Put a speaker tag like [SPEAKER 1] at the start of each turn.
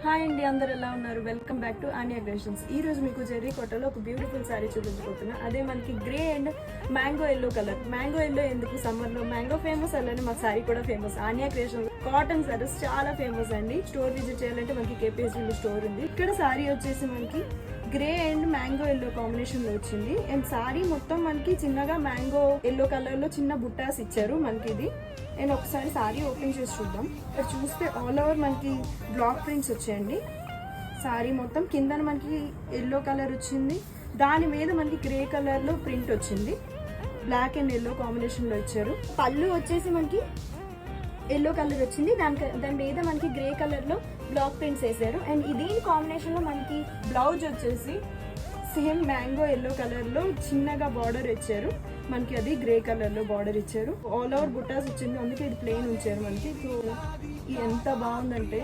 [SPEAKER 1] Hi అండి, అందరు ఎలా ఉన్నారు? Welcome back to Aniya Creations. ఈ రోజు మీకు జెర్రీ కోటలో ఒక బ్యూటిఫుల్ శారీ చూపించబోతున్నా. అదే మనకి grey and mango yellow colour. Mango yellow ఎందుకు, సమ్మర్ లో మ్యాంగో ఫేమస్, అలానే మా శారీ కూడా ఫేమస్. ఆనియా క్రియేషన్స్ కాటన్ సారీస్ చాలా ఫేమస్ అండి. స్టోర్ విజిట్ చేయాలంటే మనకి కేపీహెచ్డీలో స్టోర్ ఉంది. ఇక్కడ శారీ వచ్చేసి మనకి grey and mango yellow combination లో వచ్చింది. అండ్ సారీ మొత్తం మనకి చిన్నగా మ్యాంగో ఎల్లో కలర్ లో చిన్న బుట్టాస్ ఇచ్చారు మనకి. ఇది నేను ఒకసారి సారీ ఓపెన్ చేసి చూద్దాం. ఇక్కడ చూస్తే ఆల్ ఓవర్ మనకి బ్లాక్ ప్రింట్స్ వచ్చాయండి. సారీ మొత్తం కింద మనకి ఎల్లో కలర్ వచ్చింది, దాని మీద మనకి గ్రే కలర్ లో ప్రింట్ వచ్చింది. బ్లాక్ అండ్ ఎల్లో కాంబినేషన్ లో ఇచ్చారు. పళ్ళు వచ్చేసి మనకి ఎల్లో కలర్ వచ్చింది, దాని మీద మనకి గ్రే కలర్ లో బ్లాక్ ప్రింట్స్ వేసారు. అండ్ దీని కాంబినేషన్ లో మనకి బ్లౌజ్ వచ్చేసి సేమ్ మ్యాంగో ఎల్లో కలర్ లో చిన్నగా బార్డర్ ఇచ్చారు మనకి. అది గ్రే కలర్ లో బార్డర్ ఇచ్చారు. ఆల్ ఓవర్ బుట్టాస్ వచ్చింది, అందుకే ఇది ప్లెయిన్ ఉంచారు మనకి. సో ఎంత బాగుందంటే